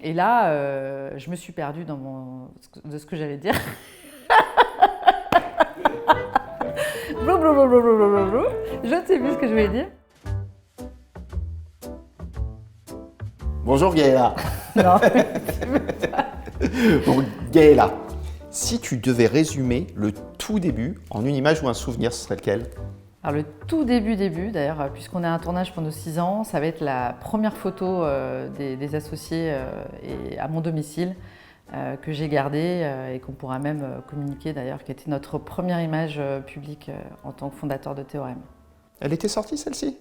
Et là, je me suis perdue de ce que j'allais dire. Blablabla. Je ne sais plus ce que je voulais dire. Bonjour Gaëla. Non. Bon, Gaëla, si tu devais résumer le tout début en une image ou un souvenir, ce serait lequel? Alors le tout début, d'ailleurs, puisqu'on est à un tournage pendant 6 ans, ça va être la première photo des associés et à mon domicile que j'ai gardée et qu'on pourra même communiquer d'ailleurs, qui était notre première image publique en tant que fondateur de Théorème. Elle était sortie celle-ci?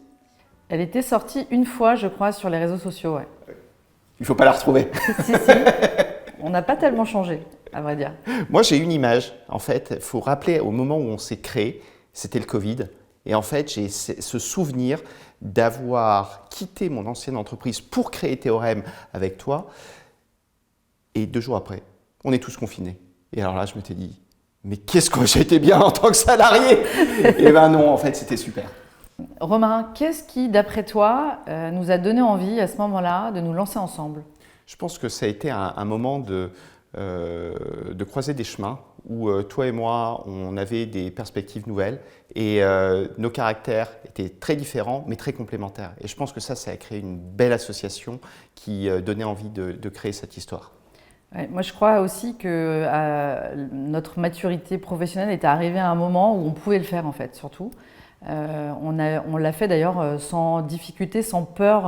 Elle était sortie une fois, je crois, sur les réseaux sociaux, ouais. Il ne faut pas la retrouver. Si. On n'a pas tellement changé, à vrai dire. Moi, j'ai une image. En fait, il faut rappeler au moment où on s'est créé, c'était le Covid. Et en fait, j'ai ce souvenir d'avoir quitté mon ancienne entreprise pour créer Théorème avec toi. Et 2 jours après, on est tous confinés. Et alors là, je m'étais dit, mais qu'est-ce que j'ai été bien en tant que salarié? Et ben non, en fait, c'était super. Romain, qu'est-ce qui, d'après toi, nous a donné envie à ce moment-là de nous lancer ensemble? Je pense que ça a été un moment de croiser des chemins où toi et moi, on avait des perspectives nouvelles et nos caractères étaient très différents mais très complémentaires. Et je pense que ça a créé une belle association qui donnait envie de créer cette histoire. Ouais, moi, je crois aussi que notre maturité professionnelle est arrivée à un moment où on pouvait le faire, en fait, surtout. On l'a fait d'ailleurs sans difficulté, sans peur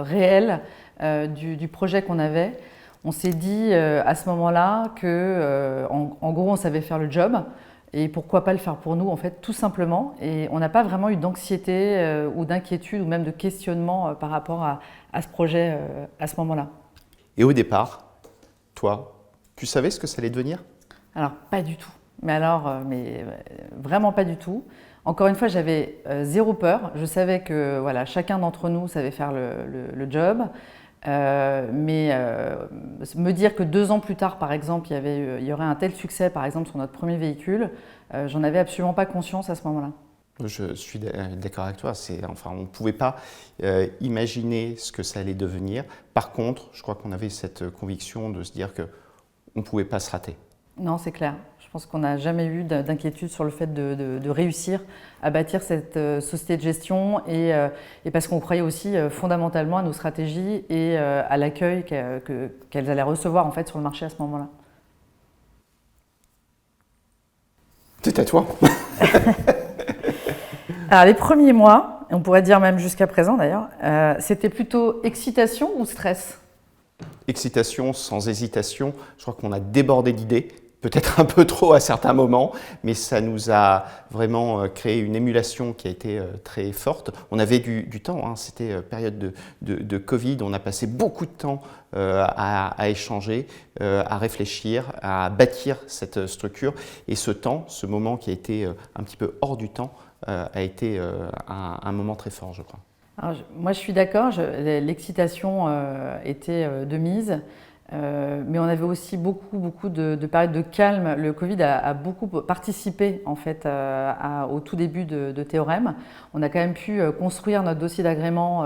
réelle du projet qu'on avait. On s'est dit à ce moment-là que, en gros, on savait faire le job et pourquoi pas le faire pour nous, en fait, tout simplement. Et on n'a pas vraiment eu d'anxiété ou d'inquiétude ou même de questionnement par rapport à ce projet à ce moment-là. Et au départ, toi, tu savais ce que ça allait devenir? Alors, pas du tout. Mais vraiment pas du tout. Encore une fois, j'avais zéro peur. Je savais que voilà, chacun d'entre nous savait faire le job. Me dire que 2 ans plus tard, par exemple, il y aurait un tel succès, par exemple, sur notre premier véhicule, j'en avais absolument pas conscience à ce moment-là. Je suis d'accord avec toi. On ne pouvait pas imaginer ce que ça allait devenir. Par contre, je crois qu'on avait cette conviction de se dire qu'on ne pouvait pas se rater. Non, c'est clair. Je pense qu'on n'a jamais eu d'inquiétude sur le fait de réussir à bâtir cette société de gestion et parce qu'on croyait aussi fondamentalement à nos stratégies et à l'accueil qu'elles allaient recevoir en fait sur le marché à ce moment-là. C'est à toi. Alors les premiers mois, on pourrait dire même jusqu'à présent d'ailleurs, c'était plutôt excitation ou stress? Excitation, sans hésitation. Je crois qu'on a débordé d'idées, peut-être un peu trop à certains moments, mais ça nous a vraiment créé une émulation qui a été très forte. On avait du temps, hein. C'était période de Covid, on a passé beaucoup de temps à échanger, à réfléchir, à bâtir cette structure. Et ce moment qui a été un petit peu hors du temps, a été un moment très fort, je crois. Alors, moi, je suis d'accord, l'excitation était de mise, mais on avait aussi beaucoup de périodes de calme. Le Covid a beaucoup participé en fait, au tout début de Théorème. On a quand même pu construire notre dossier d'agrément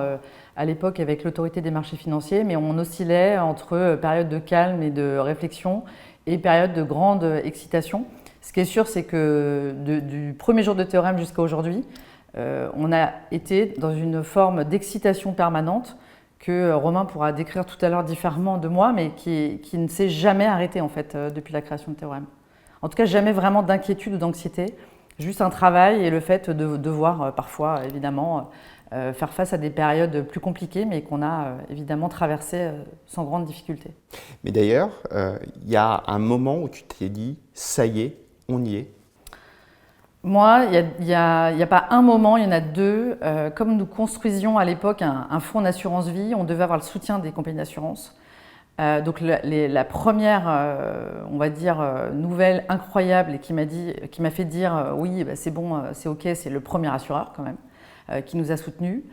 à l'époque avec l'autorité des marchés financiers, mais on oscillait entre période de calme et de réflexion et période de grande excitation. Ce qui est sûr, c'est que du premier jour de Théorème jusqu'à aujourd'hui, on a été dans une forme d'excitation permanente que Romain pourra décrire tout à l'heure différemment de moi, mais qui ne s'est jamais arrêtée en fait depuis la création de Théorème. En tout cas, jamais vraiment d'inquiétude ou d'anxiété, juste un travail et le fait de devoir parfois évidemment faire face à des périodes plus compliquées, mais qu'on a évidemment traversées sans grande difficulté. Mais d'ailleurs, il y a un moment où tu t'es dit « ça y est, on y est ». Moi, il y a pas un moment, il y en a 2. Comme nous construisions à l'époque un fonds d'assurance vie, on devait avoir le soutien des compagnies d'assurance. Donc la première, on va dire, nouvelle incroyable et qui m'a fait dire oui, bah, c'est bon, c'est ok, c'est le premier assureur quand même, qui nous a soutenus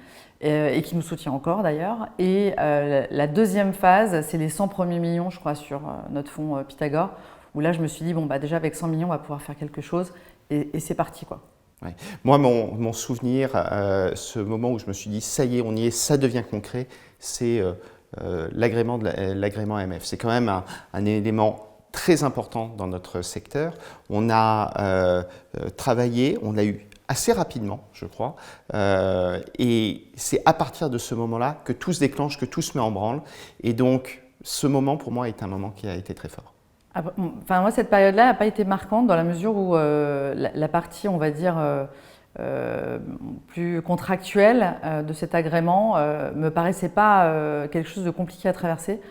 et qui nous soutient encore d'ailleurs. Et la deuxième phase, c'est les 100 premiers millions, je crois, sur notre fonds Pythagore, où là je me suis dit, bon, bah, déjà avec 100 millions, on va pouvoir faire quelque chose. Et c'est parti, quoi. Ouais. Moi, mon souvenir, ce moment où je me suis dit, ça y est, on y est, ça devient concret, c'est l'agrément AMF. C'est quand même un élément très important dans notre secteur. On a travaillé, on l'a eu assez rapidement, je crois, et c'est à partir de ce moment-là que tout se déclenche, que tout se met en branle, et donc ce moment pour moi est un moment qui a été très fort. Enfin, moi, cette période-là n'a pas été marquante dans la mesure où la partie, on va dire, plus contractuelle de cet agrément me paraissait pas quelque chose de compliqué à traverser.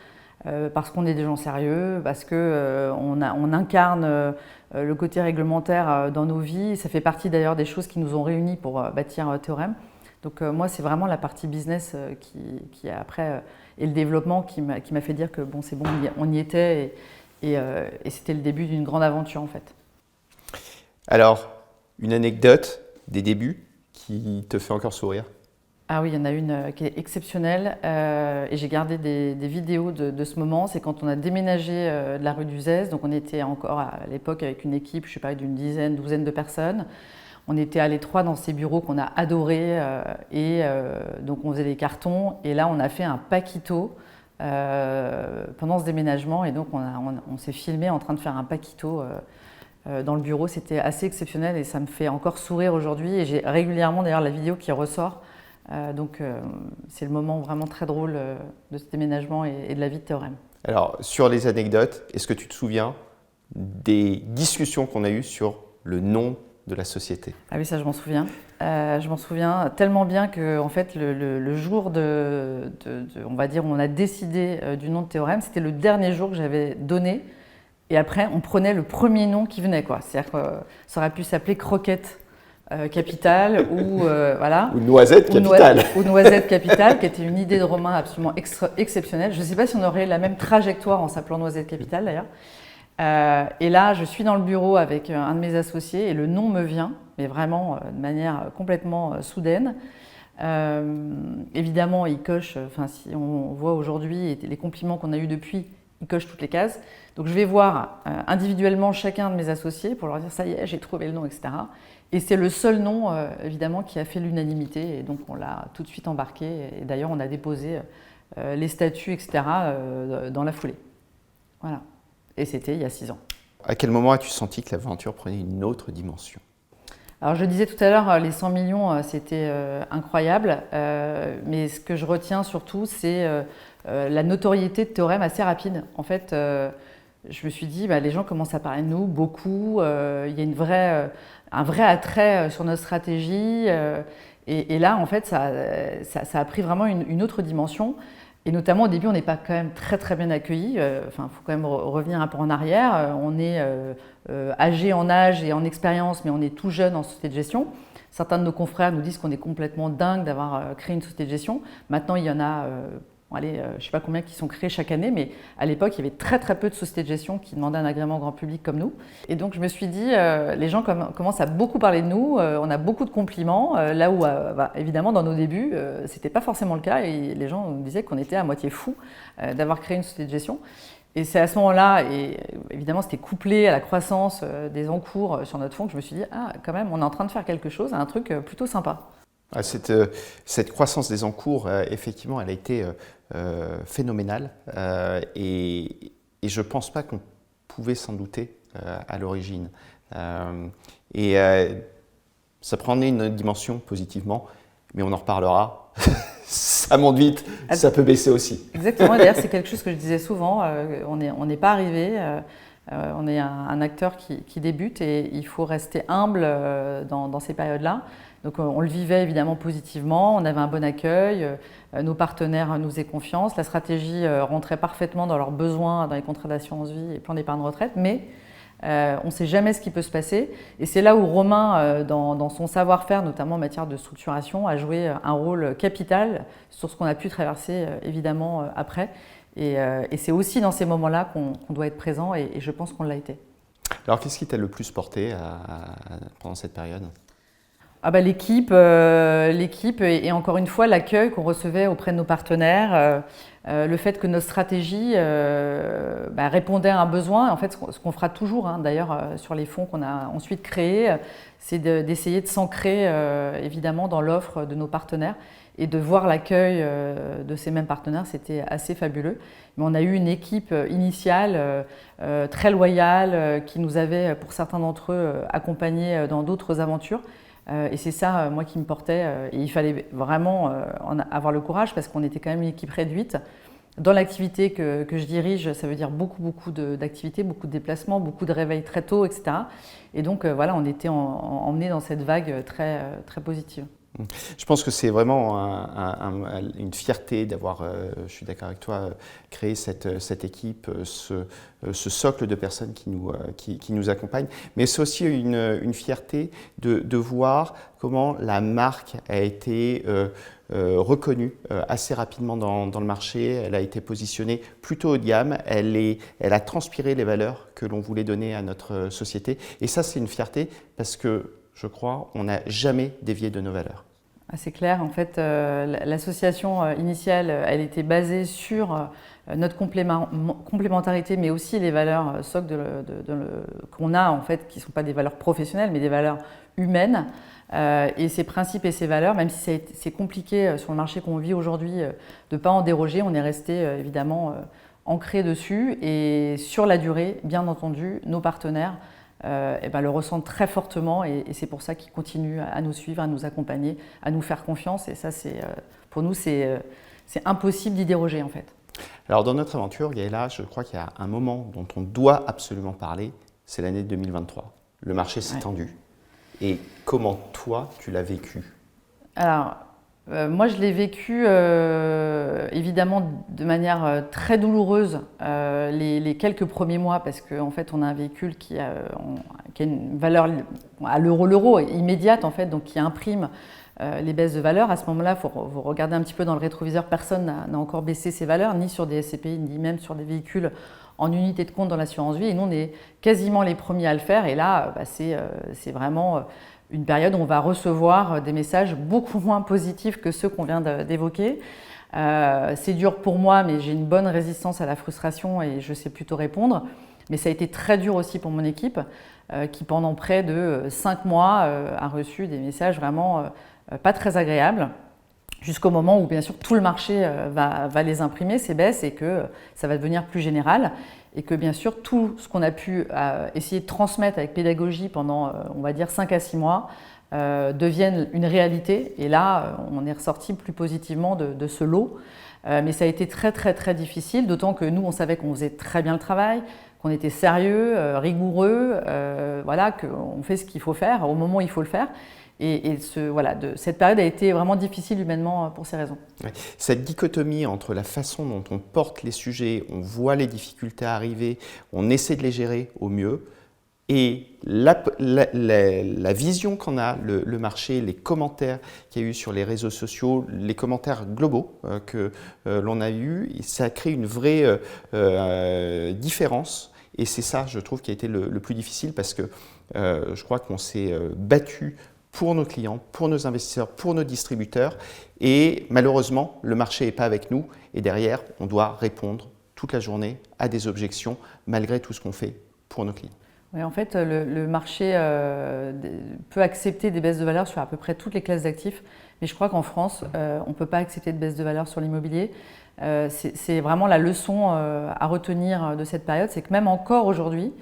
Parce qu'on est des gens sérieux, parce qu'on incarne le côté réglementaire dans nos vies. Ça fait partie d'ailleurs des choses qui nous ont réunis pour bâtir Théorème. Donc moi, c'est vraiment la partie business qui après, et le développement qui m'a fait dire que bon, c'est bon, on y était et c'était le début d'une grande aventure en fait. Alors, une anecdote des débuts qui te fait encore sourire? Ah oui, il y en a une qui est exceptionnelle et j'ai gardé des vidéos de ce moment. C'est quand on a déménagé de la rue du Zez. Donc on était encore à l'époque avec une équipe, je sais pas, d'une douzaine de personnes. On était à l'étroit dans ces bureaux qu'on a adorés et donc on faisait des cartons. Et là, on a fait un paquito pendant ce déménagement et donc on s'est filmé en train de faire un paquito dans le bureau. C'était assez exceptionnel et ça me fait encore sourire aujourd'hui. Et j'ai régulièrement d'ailleurs la vidéo qui ressort. Donc c'est le moment vraiment très drôle de ce déménagement et de la vie de Théorème. Alors sur les anecdotes, est-ce que tu te souviens des discussions qu'on a eues sur le nom de la société? Ah oui, ça je m'en souviens. Je m'en souviens tellement bien que en fait le jour on va dire où on a décidé du nom de Théorème, c'était le dernier jour que j'avais donné. Et après on prenait le premier nom qui venait quoi. C'est-à-dire que ça aurait pu s'appeler Croquette Capital ou voilà. Ou Noisette Capital. Ou Noisette Capital, qui était une idée de Romain absolument exceptionnelle. Je ne sais pas si on aurait la même trajectoire en s'appelant Noisette Capital d'ailleurs. Et là, je suis dans le bureau avec un de mes associés et le nom me vient, mais vraiment de manière complètement soudaine. Évidemment, il coche, enfin si on voit aujourd'hui les compliments qu'on a eus depuis, il coche toutes les cases. Donc je vais voir individuellement chacun de mes associés pour leur dire ça y est, j'ai trouvé le nom, etc. Et c'est le seul nom, évidemment, qui a fait l'unanimité. Et donc, on l'a tout de suite embarqué. Et d'ailleurs, on a déposé les statuts, etc., dans la foulée. Voilà. Et c'était il y a 6 ans. À quel moment as-tu senti que l'aventure prenait une autre dimension? Alors, je disais tout à l'heure, les 100 millions, c'était incroyable. Mais ce que je retiens surtout, c'est la notoriété de Théorème assez rapide. En fait, je me suis dit, les gens commencent à parler de nous beaucoup. Il y a un vrai attrait sur notre stratégie. Et là, en fait, ça a pris vraiment une autre dimension. Et notamment, au début, on n'est pas quand même très, très bien accueillis. Enfin, il faut quand même revenir un peu en arrière. On est âgé en âge et en expérience, mais on est tout jeune en société de gestion. Certains de nos confrères nous disent qu'on est complètement dingue d'avoir créé une société de gestion. Maintenant, il y en a... je ne sais pas combien qui sont créés chaque année, mais à l'époque, il y avait très très peu de sociétés de gestion qui demandaient un agrément grand public comme nous. Et donc, je me suis dit, les gens commencent à beaucoup parler de nous, on a beaucoup de compliments, là où, évidemment, dans nos débuts, ce n'était pas forcément le cas, et les gens nous disaient qu'on était à moitié fous d'avoir créé une société de gestion. Et c'est à ce moment-là, et évidemment, c'était couplé à la croissance des encours sur notre fonds, que je me suis dit, ah, quand même, on est en train de faire quelque chose, un truc plutôt sympa. Cette croissance des encours, effectivement, elle a été phénoménale et je ne pense pas qu'on pouvait s'en douter à l'origine. Ça prenait une dimension positivement, mais on en reparlera. Ça monte vite, ça peut baisser aussi. Exactement, d'ailleurs c'est quelque chose que je disais souvent, on n'est pas arrivé, on est un acteur qui débute et il faut rester humble dans ces périodes-là. Donc on le vivait évidemment positivement, on avait un bon accueil, nos partenaires nous faisaient confiance, la stratégie rentrait parfaitement dans leurs besoins dans les contrats d'assurance vie et plans d'épargne retraite, mais on ne sait jamais ce qui peut se passer. Et c'est là où Romain, dans son savoir-faire, notamment en matière de structuration, a joué un rôle capital sur ce qu'on a pu traverser évidemment après. Et c'est aussi dans ces moments-là qu'on doit être présent et je pense qu'on l'a été. Alors qu'est-ce qui t'a le plus porté pendant cette période ? L'équipe et encore une fois l'accueil qu'on recevait auprès de nos partenaires, le fait que notre stratégie répondait à un besoin. En fait, ce qu'on fera toujours, hein, d'ailleurs, sur les fonds qu'on a ensuite créés, c'est d'essayer de s'ancrer évidemment dans l'offre de nos partenaires et de voir l'accueil de ces mêmes partenaires, c'était assez fabuleux. Mais on a eu une équipe initiale très loyale qui nous avait, pour certains d'entre eux, accompagnés dans d'autres aventures. Et c'est ça, moi, qui me portait. Et il fallait vraiment avoir le courage parce qu'on était quand même une équipe réduite. Dans l'activité que je dirige, ça veut dire beaucoup d'activités, beaucoup de déplacements, beaucoup de réveils très tôt, etc. Et donc, voilà, on était emmenés dans cette vague très positive. Je pense que c'est vraiment une fierté d'avoir, je suis d'accord avec toi, créé cette équipe, ce socle de personnes qui nous accompagnent. Mais c'est aussi une fierté de voir comment la marque a été reconnue assez rapidement dans le marché. Elle a été positionnée plutôt haut de gamme. Elle a transpiré les valeurs que l'on voulait donner à notre société. Et ça, c'est une fierté parce que je crois, on n'a jamais dévié de nos valeurs. C'est clair, en fait, l'association initiale, elle était basée sur notre complémentarité, mais aussi les valeurs socles qu'on a, en fait, qui ne sont pas des valeurs professionnelles, mais des valeurs humaines. Et ces principes et ces valeurs, même si c'est compliqué sur le marché qu'on vit aujourd'hui de ne pas en déroger, on est resté évidemment ancré dessus. Et sur la durée, bien entendu, nos partenaires le ressentent très fortement et c'est pour ça qu'ils continuent à nous suivre, à nous accompagner, à nous faire confiance. Et ça, pour nous, c'est impossible d'y déroger en fait. Alors dans notre aventure, Gaëla, je crois qu'il y a un moment dont on doit absolument parler, c'est l'année 2023. Le marché s'est tendu. Et comment toi, tu l'as vécu? Alors, moi, je l'ai vécu évidemment de manière très douloureuse les quelques premiers mois parce qu'en fait, on a un véhicule qui a une valeur à l'euro immédiate en fait, donc qui imprime les baisses de valeur. À ce moment-là, il faut regarder un petit peu dans le rétroviseur. Personne n'a encore baissé ses valeurs, ni sur des SCPI, ni même sur des véhicules en unité de compte dans l'assurance vie. Et nous, on est quasiment les premiers à le faire. Et là, c'est vraiment une période où on va recevoir des messages beaucoup moins positifs que ceux qu'on vient d'évoquer. C'est dur pour moi, mais j'ai une bonne résistance à la frustration et je sais plutôt répondre. Mais ça a été très dur aussi pour mon équipe qui, pendant près de 5 mois, a reçu des messages vraiment pas très agréables. Jusqu'au moment où, bien sûr, tout le marché va les imprimer, ces baisses, et que ça va devenir plus général. Et que, bien sûr, tout ce qu'on a pu essayer de transmettre avec pédagogie pendant, on va dire, 5 à 6 mois, devienne une réalité. Et là, on est ressorti plus positivement de ce lot. Mais ça a été très difficile, d'autant que nous, on savait qu'on faisait très bien le travail, qu'on était sérieux, rigoureux, qu'on fait ce qu'il faut faire au moment où il faut le faire. Et cette période a été vraiment difficile humainement pour ces raisons. Ouais. Cette dichotomie entre la façon dont on porte les sujets, on voit les difficultés arriver, on essaie de les gérer au mieux, et la vision qu'en a le marché, les commentaires qu'il y a eu sur les réseaux sociaux, les commentaires globaux que l'on a eus, ça a créé une vraie différence. Et c'est ça, je trouve, qui a été le plus difficile parce que je crois qu'on s'est battu pour nos clients, pour nos investisseurs, pour nos distributeurs. Et malheureusement, le marché n'est pas avec nous. Et derrière, on doit répondre toute la journée à des objections malgré tout ce qu'on fait pour nos clients. Oui, en fait, le marché peut accepter des baisses de valeur sur à peu près toutes les classes d'actifs. Mais je crois qu'en France, on ne peut pas accepter de baisse de valeur sur l'immobilier. C'est vraiment la leçon à retenir de cette période. C'est que même encore aujourd'hui,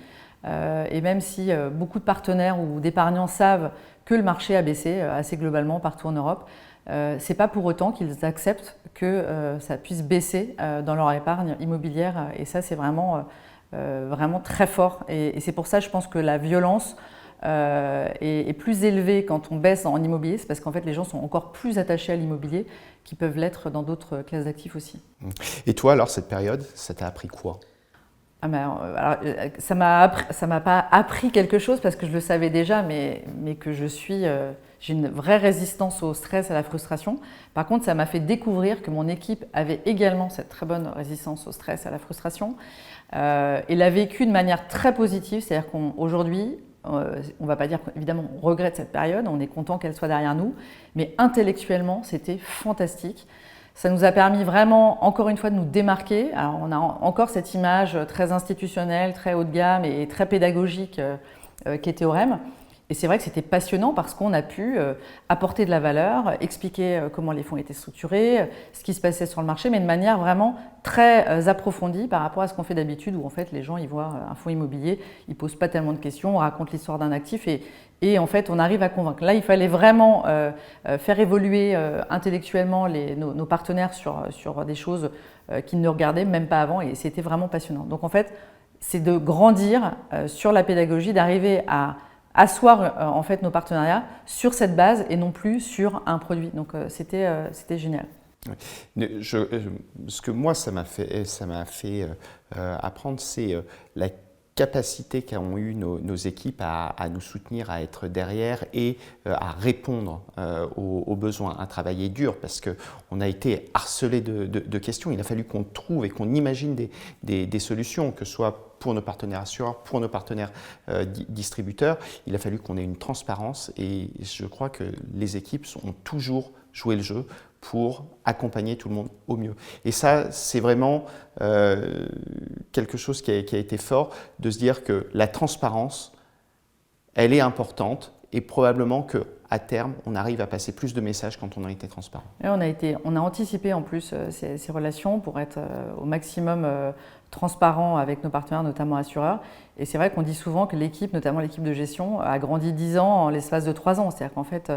et même si beaucoup de partenaires ou d'épargnants savent que le marché a baissé assez globalement partout en Europe, ce n'est pas pour autant qu'ils acceptent que ça puisse baisser dans leur épargne immobilière. Et ça, c'est vraiment très fort. Et c'est pour ça, je pense que la violence est plus élevée quand on baisse en immobilier. C'est parce qu'en fait, les gens sont encore plus attachés à l'immobilier qu'ils peuvent l'être dans d'autres classes d'actifs aussi. Et toi, alors, cette période, ça t'a appris quoi ? Ça m'a pas appris quelque chose parce que je le savais déjà, mais que j'ai une vraie résistance au stress, à la frustration. Par contre, ça m'a fait découvrir que mon équipe avait également cette très bonne résistance au stress, à la frustration, et l'a vécu de manière très positive. C'est-à-dire qu'aujourd'hui, On ne va pas dire qu'évidemment on regrette cette période, on est content qu'elle soit derrière nous, mais intellectuellement c'était fantastique. Ça nous a permis vraiment, encore une fois, de nous démarquer. Alors, on a encore cette image très institutionnelle, très haut de gamme et très pédagogique qu'est Théorème. Et c'est vrai que c'était passionnant parce qu'on a pu apporter de la valeur, expliquer comment les fonds étaient structurés, ce qui se passait sur le marché, mais de manière vraiment très approfondie par rapport à ce qu'on fait d'habitude, où en fait les gens ils voient un fonds immobilier, ils ne posent pas tellement de questions, on raconte l'histoire d'un actif et en fait on arrive à convaincre. Là il fallait vraiment faire évoluer intellectuellement nos partenaires sur des choses qu'ils ne regardaient même pas avant et c'était vraiment passionnant. Donc en fait c'est de grandir sur la pédagogie, d'arriver à asseoir en fait nos partenariats sur cette base et non plus sur un produit. Donc c'était génial. Ce que moi ça m'a fait apprendre, c'est la capacité qu'ont eu nos équipes à nous soutenir, à être derrière et à répondre aux besoins, à travailler dur parce qu'on a été harcelé de questions. Il a fallu qu'on trouve et qu'on imagine des solutions, que ce soit pour nos partenaires assureurs, pour nos partenaires distributeurs. Il a fallu qu'on ait une transparence et je crois que les équipes ont toujours joué le jeu pour accompagner tout le monde au mieux. Et ça, c'est vraiment quelque chose qui a été fort, de se dire que la transparence, elle est importante et probablement qu'à terme, on arrive à passer plus de messages quand on a été transparent. Et on a anticipé en plus ces relations pour être au maximum transparent avec nos partenaires, notamment assureurs. Et c'est vrai qu'on dit souvent que l'équipe, notamment l'équipe de gestion, a grandi 10 ans en l'espace de 3 ans. C'est-à-dire qu'en fait,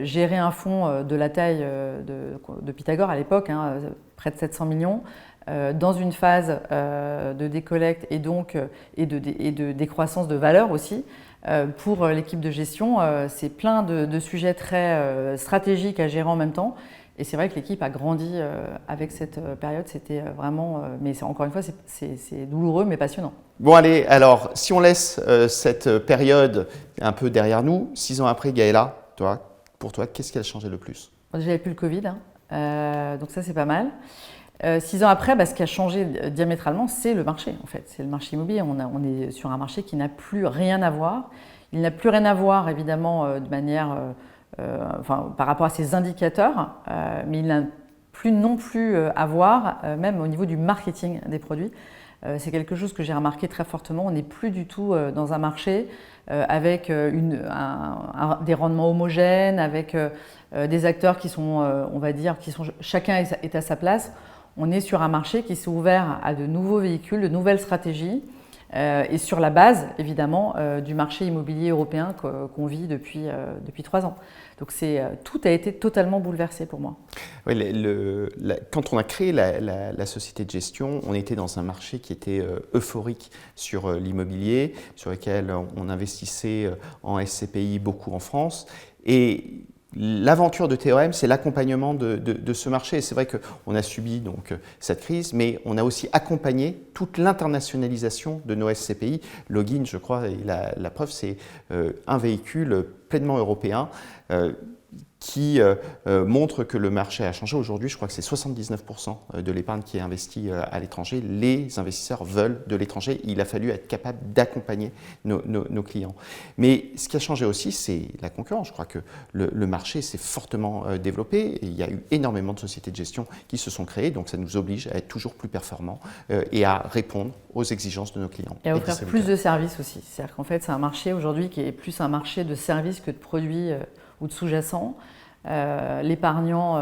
gérer un fonds de la taille de Pythagore à l'époque, près de 700 millions, dans une phase de décollecte et donc et de décroissance de valeur aussi, pour l'équipe de gestion, c'est plein de sujets très stratégiques à gérer en même temps. Et c'est vrai que l'équipe a grandi avec cette période, c'était vraiment, mais encore une fois, c'est douloureux mais passionnant. Bon allez, alors si on laisse cette période un peu derrière nous, 6 ans après, Gaëla, pour toi, qu'est-ce qui a changé le plus? Déjà, il n'y avait plus le Covid, donc ça c'est pas mal. 6 ans après, ce qui a changé diamétralement, c'est le marché en fait. C'est le marché immobilier. On est sur un marché qui n'a plus rien à voir. Il n'a plus rien à voir évidemment de manière, par rapport à ses indicateurs, mais il n'a plus non plus à voir même au niveau du marketing des produits. C'est quelque chose que j'ai remarqué très fortement. On n'est plus du tout dans un marché avec des rendements homogènes, avec des acteurs qui sont, on va dire, chacun est à sa place. On est sur un marché qui s'est ouvert à de nouveaux véhicules, de nouvelles stratégies et sur la base, évidemment, du marché immobilier européen qu'on vit depuis 3 ans. Donc tout a été totalement bouleversé pour moi. Oui, quand on a créé la société de gestion, on était dans un marché qui était euphorique sur l'immobilier, sur lequel on investissait en SCPI beaucoup en France. Et l'aventure de Théorème, c'est l'accompagnement de ce marché. C'est vrai qu'on a subi donc cette crise, mais on a aussi accompagné toute l'internationalisation de nos SCPI. Login, je crois, et la preuve, c'est un véhicule pleinement européen qui montre que le marché a changé. Aujourd'hui, je crois que c'est 79% de l'épargne qui est investie à l'étranger. Les investisseurs veulent de l'étranger. Il a fallu être capable d'accompagner nos clients. Mais ce qui a changé aussi, c'est la concurrence. Je crois que le marché s'est fortement développé. Et il y a eu énormément de sociétés de gestion qui se sont créées. Donc, ça nous oblige à être toujours plus performants et à répondre aux exigences de nos clients. Et à offrir plus de services aussi. C'est-à-dire qu'en fait, c'est un marché aujourd'hui qui est plus un marché de services que de produits ou de sous-jacents. L'épargnant,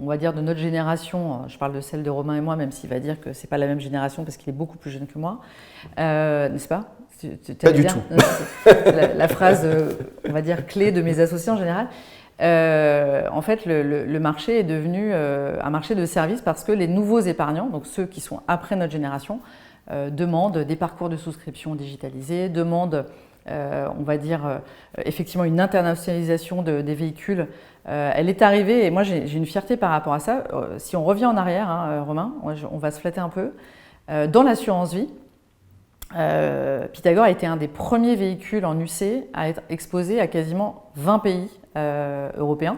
on va dire de notre génération, je parle de celle de Romain et moi, même s'il va dire que c'est pas la même génération parce qu'il est beaucoup plus jeune que moi, n'est-ce pas? Pas du tout. La phrase, on va dire, clé de mes associés en général. En fait, le marché est devenu un marché de services parce que les nouveaux épargnants, donc ceux qui sont après notre génération, demandent des parcours de souscription digitalisés, demandent on va dire effectivement une internationalisation des véhicules. Elle est arrivée et moi j'ai une fierté par rapport à ça. Si on revient en arrière, Romain, on va se flatter un peu. Dans l'assurance vie, Pythagore a été un des premiers véhicules en UC à être exposé à quasiment 20 pays européens.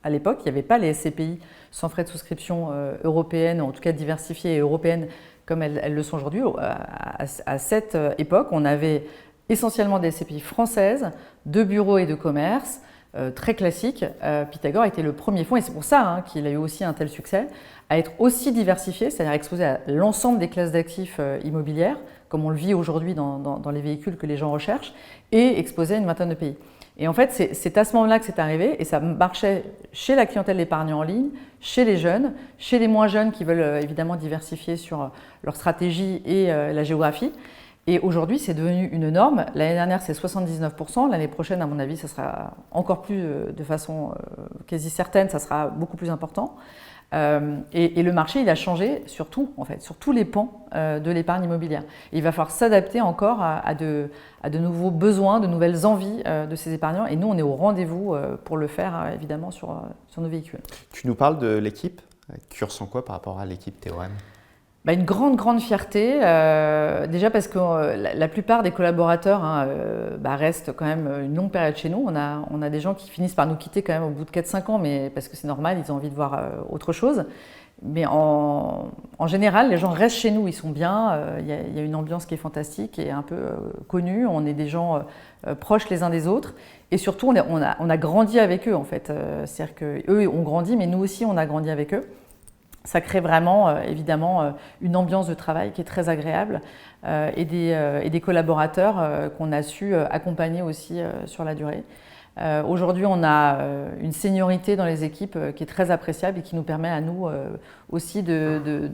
À l'époque, il n'y avait pas les SCPI sans frais de souscription européennes, en tout cas diversifiées et européennes comme elles le sont aujourd'hui. À cette époque, on avait essentiellement des SCPI françaises, de bureaux et de commerce, très classique. Pythagore était le premier fonds, et c'est pour ça qu'il a eu aussi un tel succès, à être aussi diversifié, c'est-à-dire exposé à l'ensemble des classes d'actifs immobilières, comme on le vit aujourd'hui dans les véhicules que les gens recherchent, et exposé à une vingtaine de pays. Et en fait, c'est à ce moment-là que c'est arrivé, et ça marchait chez la clientèle d'épargne en ligne, chez les jeunes, chez les moins jeunes qui veulent évidemment diversifier sur leur stratégie et la géographie. Et aujourd'hui, c'est devenu une norme. L'année dernière, c'est 79%. L'année prochaine, à mon avis, ça sera encore plus, de façon quasi certaine, ça sera beaucoup plus important. Et le marché, il a changé sur tout, en fait, sur tous les pans de l'épargne immobilière. Et il va falloir s'adapter encore à de nouveaux besoins, de nouvelles envies de ces épargnants. Et nous, on est au rendez-vous pour le faire, évidemment, sur nos véhicules. Tu nous parles de l'équipe. Tu ressens quoi par rapport à l'équipe TOREM ? Une grande fierté, déjà parce que la plupart des collaborateurs restent quand même une longue période chez nous. On a des gens qui finissent par nous quitter quand même au bout de 4-5 ans, mais parce que c'est normal, ils ont envie de voir autre chose. Mais en général, les gens restent chez nous, ils sont bien, il y a une ambiance qui est fantastique et un peu connue, on est des gens proches les uns des autres. Et surtout, on a grandi avec eux en fait. C'est-à-dire qu'eux ont grandi, mais nous aussi on a grandi avec eux. Ça crée vraiment, évidemment, une ambiance de travail qui est très agréable et des collaborateurs qu'on a su accompagner aussi sur la durée. Aujourd'hui, on a une seniorité dans les équipes qui est très appréciable et qui nous permet à nous aussi de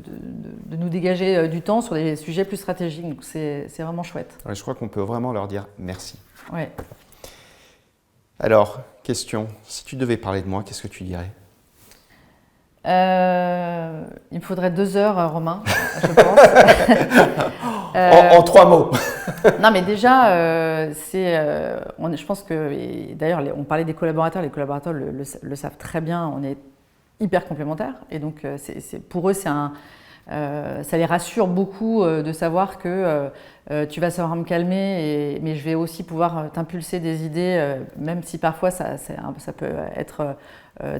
nous dégager du temps sur des sujets plus stratégiques. Donc, c'est vraiment chouette. Ouais, je crois qu'on peut vraiment leur dire merci. Ouais. Alors, question, si tu devais parler de moi, qu'est-ce que tu dirais ? Il me faudrait 2 heures, Romain, je pense. En 3 mots. Non, mais déjà, je pense que, d'ailleurs, on parlait des collaborateurs, les collaborateurs le savent très bien, on est hyper complémentaires. Et donc, pour eux, ça les rassure beaucoup de savoir que tu vas savoir me calmer, mais je vais aussi pouvoir t'impulser des idées, même si parfois ça peut être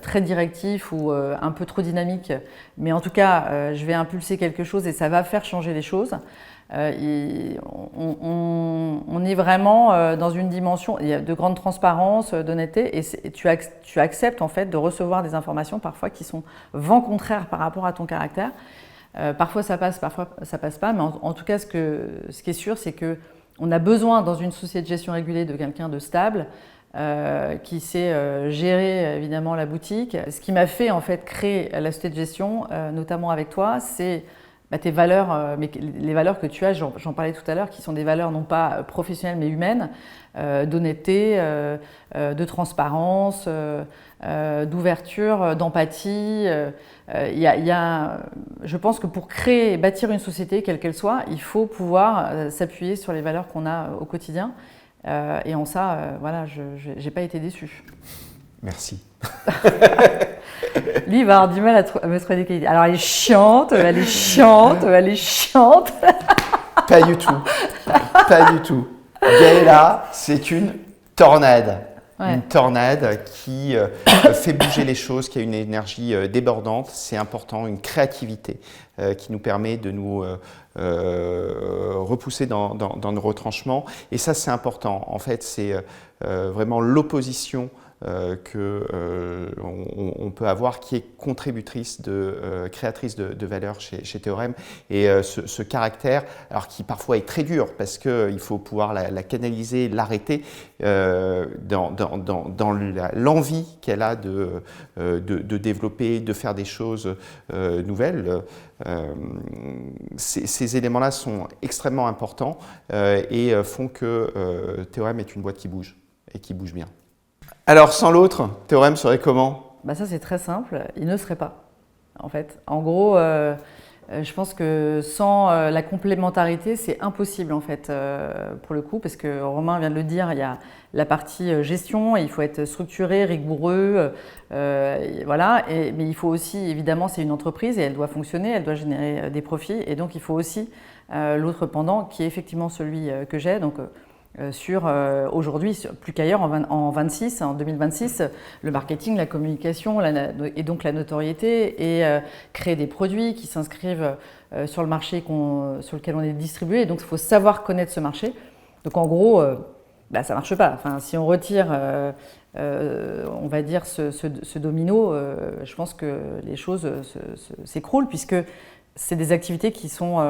très directif ou un peu trop dynamique. Mais en tout cas, je vais impulser quelque chose et ça va faire changer les choses. On est vraiment dans une dimension de grande transparence, d'honnêteté, et tu acceptes en fait de recevoir des informations parfois qui sont vent contraire par rapport à ton caractère. Parfois ça passe, parfois ça passe pas, mais en tout cas ce qui est sûr, c'est qu'on a besoin dans une société de gestion régulée de quelqu'un de stable, qui sait gérer évidemment la boutique. Ce qui m'a fait en fait créer la société de gestion, notamment avec toi, c'est tes valeurs, mais les valeurs que tu as, j'en parlais tout à l'heure, qui sont des valeurs non pas professionnelles mais humaines, d'honnêteté, de transparence, d'ouverture, d'empathie. Je pense que pour créer et bâtir une société, quelle qu'elle soit, il faut pouvoir s'appuyer sur les valeurs qu'on a au quotidien. Et en ça, voilà, je n'ai pas été déçue. Merci. Lui, il va avoir du mal à me trouver des qualités. Alors, elle est chiante, elle est chiante, elle est chiante. Pas du tout. Pas du tout. Gaëla, c'est une tornade. Ouais. Une tornade qui fait bouger les choses, qui a une énergie débordante. C'est important, une créativité qui nous permet de nous repousser dans nos retranchements. Et ça, c'est important. En fait, c'est vraiment l'opposition qu'on peut avoir, qui est contributrice, créatrice de valeur chez TOREM. Et ce caractère, alors qui parfois est très dur, parce qu'il faut pouvoir la canaliser, l'arrêter, dans l'envie qu'elle a de développer, de faire des choses nouvelles. Ces éléments-là sont extrêmement importants et font que TOREM est une boîte qui bouge, et qui bouge bien. Alors, sans l'autre, TOREM serait comment ? Ça, c'est très simple. Il ne serait pas, en fait. En gros, je pense que sans la complémentarité, c'est impossible, en fait, pour le coup, parce que Romain vient de le dire, il y a la partie gestion, et il faut être structuré, rigoureux, voilà. Mais il faut aussi, évidemment, c'est une entreprise, et elle doit fonctionner, elle doit générer des profits, et donc il faut aussi l'autre pendant, qui est effectivement celui que j'ai. Donc, aujourd'hui, plus qu'ailleurs, en 2026, le marketing, la communication et donc la notoriété et créer des produits qui s'inscrivent sur le marché sur lequel on est distribué. Et donc, il faut savoir connaître ce marché. Donc en gros, ça ne marche pas. Enfin, si on retire, on va dire, ce domino, je pense que les choses s'écroulent puisque c'est des activités qui sont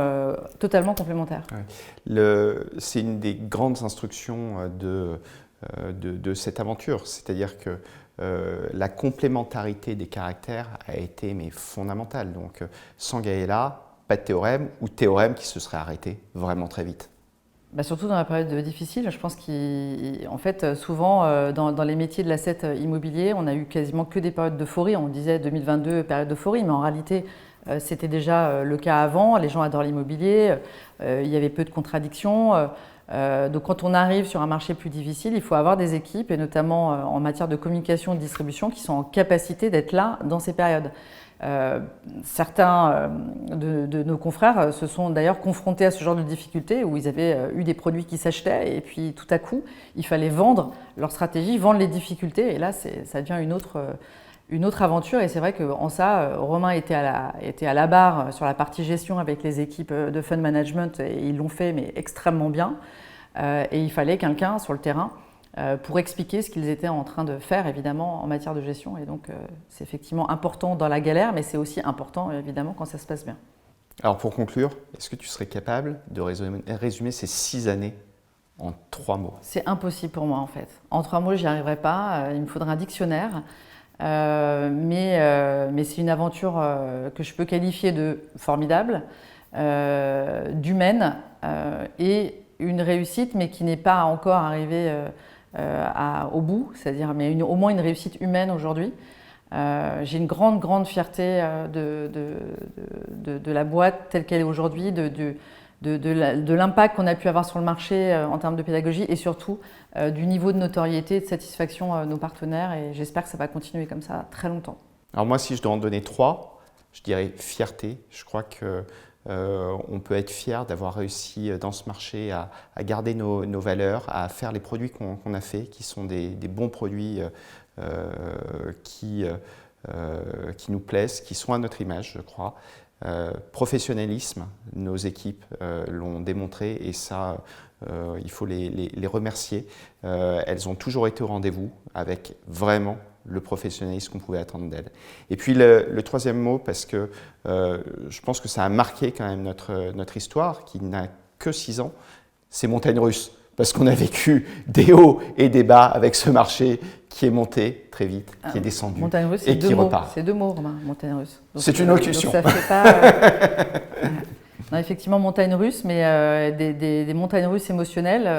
totalement complémentaires. Ouais. C'est une des grandes instructions de cette aventure, c'est-à-dire que la complémentarité des caractères a été fondamentale. Donc sans Gaëla, pas de théorème ou théorème qui se serait arrêté vraiment très vite. Surtout dans la période difficile, je pense qu'en fait, souvent dans les métiers de l'asset immobilier, on a eu quasiment que des périodes d'euphorie. On disait 2022, période d'euphorie, mais en réalité, c'était déjà le cas avant. Les gens adorent l'immobilier, il y avait peu de contradictions. Donc quand on arrive sur un marché plus difficile, il faut avoir des équipes, et notamment en matière de communication et de distribution, qui sont en capacité d'être là dans ces périodes. Certains de nos confrères se sont d'ailleurs confrontés à ce genre de difficultés où ils avaient eu des produits qui s'achetaient et puis tout à coup, il fallait vendre leur stratégie, vendre les difficultés, et là, ça devient une autre aventure. Et c'est vrai qu'en ça, Romain était à la barre sur la partie gestion avec les équipes de fund management, et ils l'ont fait, mais extrêmement bien. Et il fallait quelqu'un sur le terrain pour expliquer ce qu'ils étaient en train de faire, évidemment, en matière de gestion. Et donc, c'est effectivement important dans la galère, mais c'est aussi important, évidemment, quand ça se passe bien. Alors, pour conclure, est-ce que tu serais capable de résumer ces 6 années en 3 mots? C'est impossible pour moi, en fait. En 3 mots, j'y arriverai pas. Il me faudrait un dictionnaire. Mais c'est une aventure que je peux qualifier de formidable, d'humaine, et une réussite, mais qui n'est pas encore arrivée au bout, c'est-à-dire au moins une réussite humaine aujourd'hui. J'ai une grande fierté de la boîte telle qu'elle est aujourd'hui, de l'impact qu'on a pu avoir sur le marché en termes de pédagogie, et surtout du niveau de notoriété et de satisfaction de nos partenaires, et j'espère que ça va continuer comme ça très longtemps. Alors moi, si je dois en donner 3, je dirais fierté. Je crois qu'on peut être fier d'avoir réussi dans ce marché à garder nos valeurs, à faire les produits qu'on a fait, qui sont des bons produits qui nous plaisent, qui sont à notre image, je crois. Professionnalisme, nos équipes l'ont démontré, et ça, il faut les remercier. Elles ont toujours été au rendez-vous avec vraiment le professionnalisme qu'on pouvait attendre d'elles. Et puis le troisième mot, parce que je pense que ça a marqué quand même notre histoire, qui n'a que 6 ans, c'est Montagne Russe. Parce qu'on a vécu des hauts et des bas avec ce marché qui est monté très vite, qui est descendu et qui repart. C'est 2 mots, Romain, Montagne Russe. C'est une locution. Donc ça fait pas, non, effectivement, montagne russe, mais des montagnes russes émotionnelles,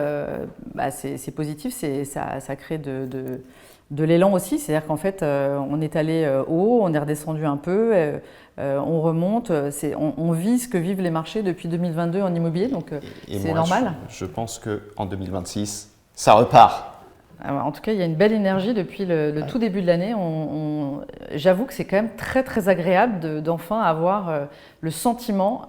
c'est positif, ça crée de l'élan aussi. C'est-à-dire qu'en fait, on est allé haut, on est redescendu un peu, on remonte, on vit ce que vivent les marchés depuis 2022 en immobilier, donc c'est normal. Je pense qu'en 2026, ça repart. En tout cas, il y a une belle énergie depuis le tout début de l'année. J'avoue que c'est quand même très agréable d'enfin avoir le sentiment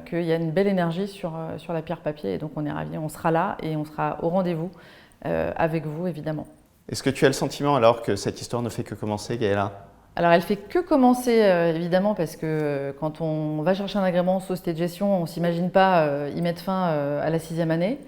qu'il y a une belle énergie sur la pierre papier. Et donc on est ravis, on sera là et on sera au rendez-vous avec vous, évidemment. Est-ce que tu as le sentiment alors que cette histoire ne fait que commencer, Gaëla ? Alors elle fait que commencer, évidemment, parce que quand on va chercher un agrément en société de gestion, on ne s'imagine pas y mettre fin à la 6e année.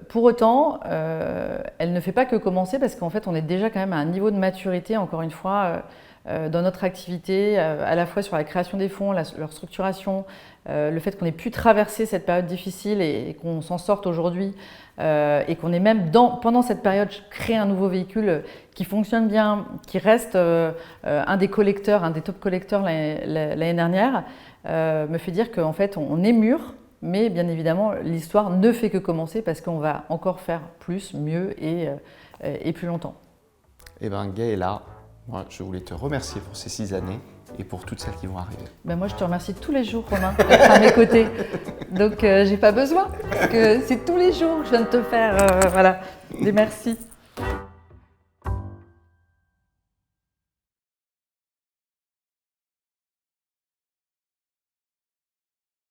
Pour autant, elle ne fait pas que commencer, parce qu'en fait on est déjà quand même à un niveau de maturité, encore une fois, dans notre activité, à la fois sur la création des fonds, leur structuration, le fait qu'on ait pu traverser cette période difficile et qu'on s'en sorte aujourd'hui, et qu'on ait même pendant cette période créé un nouveau véhicule qui fonctionne bien, qui reste un des collecteurs, un des top collecteurs l'année dernière, me fait dire qu'en fait on est mûr. Mais bien évidemment, l'histoire ne fait que commencer, parce qu'on va encore faire plus, mieux et plus longtemps. Eh bien, Gaëla, moi, je voulais te remercier pour ces 6 années et pour toutes celles qui vont arriver. Moi, je te remercie tous les jours, Romain, d'être à mes côtés. Donc, j'ai pas besoin, parce que c'est tous les jours que je viens de te faire des merci.